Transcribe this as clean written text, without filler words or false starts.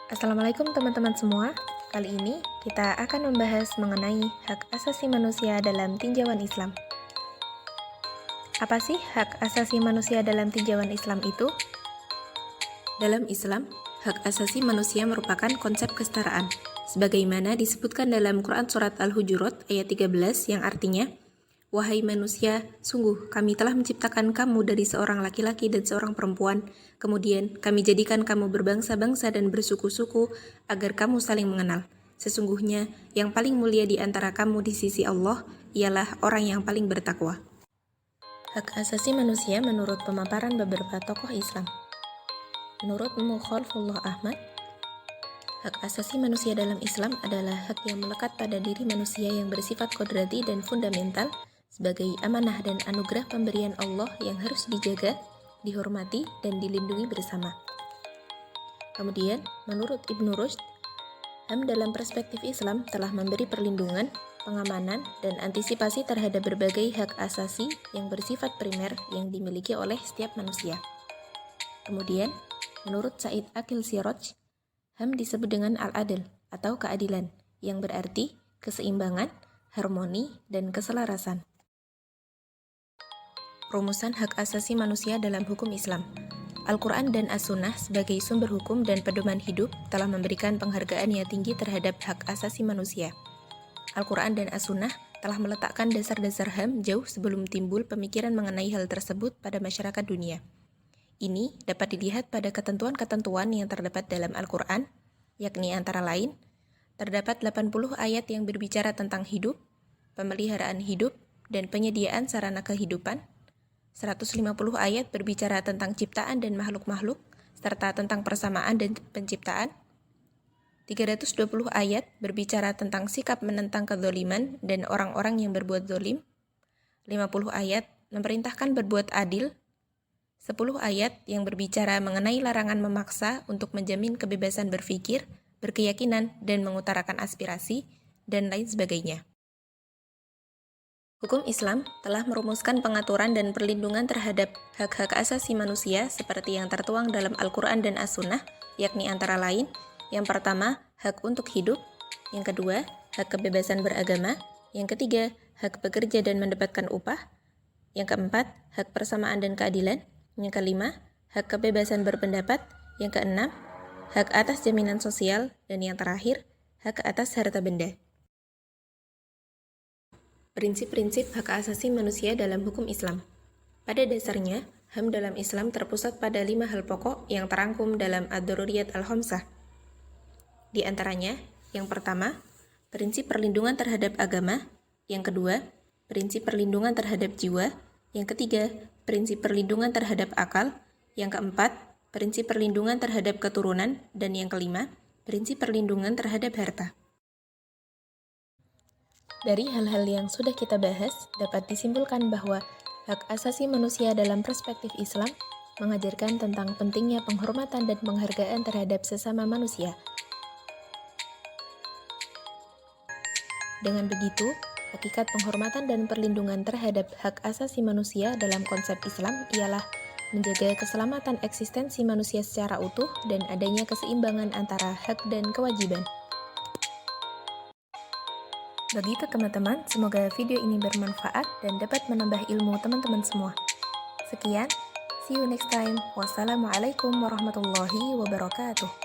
Assalamualaikum teman-teman semua. Kali ini kita akan membahas mengenai hak asasi manusia dalam tinjauan Islam. Apa sih hak asasi manusia dalam tinjauan Islam itu? Dalam Islam, hak asasi manusia merupakan konsep kesetaraan, sebagaimana disebutkan dalam Quran Surat Al-Hujurat ayat 13 yang artinya, "Wahai manusia, sungguh kami telah menciptakan kamu dari seorang laki-laki dan seorang perempuan. Kemudian kami jadikan kamu berbangsa-bangsa dan bersuku-suku agar kamu saling mengenal. Sesungguhnya yang paling mulia di antara kamu di sisi Allah ialah orang yang paling bertakwa." Hak asasi manusia menurut pemaparan beberapa tokoh Islam. Menurut Mukhalifullah Ahmad, hak asasi manusia dalam Islam adalah hak yang melekat pada diri manusia yang bersifat kodrati dan fundamental sebagai amanah dan anugerah pemberian Allah yang harus dijaga, dihormati, dan dilindungi bersama. Kemudian, menurut Ibnu Rushd, HAM dalam perspektif Islam telah memberi perlindungan, pengamanan, dan antisipasi terhadap berbagai hak asasi yang bersifat primer yang dimiliki oleh setiap manusia. Kemudian, menurut Said Aqil Siraj, HAM disebut dengan al-adl atau keadilan, yang berarti keseimbangan, harmoni, dan keselarasan. Rumusan hak asasi manusia dalam hukum Islam. Al-Quran dan As-Sunnah sebagai sumber hukum dan pedoman hidup telah memberikan penghargaan yang tinggi terhadap hak asasi manusia. Al-Quran dan As-Sunnah telah meletakkan dasar-dasar HAM jauh sebelum timbul pemikiran mengenai hal tersebut pada masyarakat dunia. Ini dapat dilihat pada ketentuan-ketentuan yang terdapat dalam Al-Quran, yakni antara lain, terdapat 80 ayat yang berbicara tentang hidup, pemeliharaan hidup, dan penyediaan sarana kehidupan, 150 ayat berbicara tentang ciptaan dan makhluk-makhluk, serta tentang persamaan dan penciptaan, 320 ayat berbicara tentang sikap menentang kezaliman dan orang-orang yang berbuat zalim, 50 ayat memerintahkan berbuat adil, 10 ayat yang berbicara mengenai larangan memaksa untuk menjamin kebebasan berpikir, berkeyakinan, dan mengutarakan aspirasi, dan lain sebagainya. Hukum Islam telah merumuskan pengaturan dan perlindungan terhadap hak-hak asasi manusia seperti yang tertuang dalam Al-Quran dan As-Sunnah, yakni antara lain, yang pertama, hak untuk hidup, yang kedua, hak kebebasan beragama, yang ketiga, hak bekerja dan mendapatkan upah, yang keempat, hak persamaan dan keadilan, yang kelima, hak kebebasan berpendapat, yang keenam, hak atas jaminan sosial, dan yang terakhir, hak atas harta benda. Prinsip-prinsip hak asasi manusia dalam hukum Islam. Pada dasarnya, HAM dalam Islam terpusat pada 5 hal pokok yang terangkum dalam Ad-Daruriyat Al-Khamsah. Di antaranya, yang pertama, prinsip perlindungan terhadap agama, yang kedua, prinsip perlindungan terhadap jiwa, yang ketiga, prinsip perlindungan terhadap akal, yang keempat, prinsip perlindungan terhadap keturunan, dan yang kelima, prinsip perlindungan terhadap harta. Dari hal-hal yang sudah kita bahas, dapat disimpulkan bahwa hak asasi manusia dalam perspektif Islam mengajarkan tentang pentingnya penghormatan dan penghargaan terhadap sesama manusia. Dengan begitu, hakikat penghormatan dan perlindungan terhadap hak asasi manusia dalam konsep Islam ialah menjaga keselamatan eksistensi manusia secara utuh dan adanya keseimbangan antara hak dan kewajiban. Begitu teman-teman, semoga video ini bermanfaat dan dapat menambah ilmu teman-teman semua. Sekian, see you next time. Wassalamualaikum warahmatullahi wabarakatuh.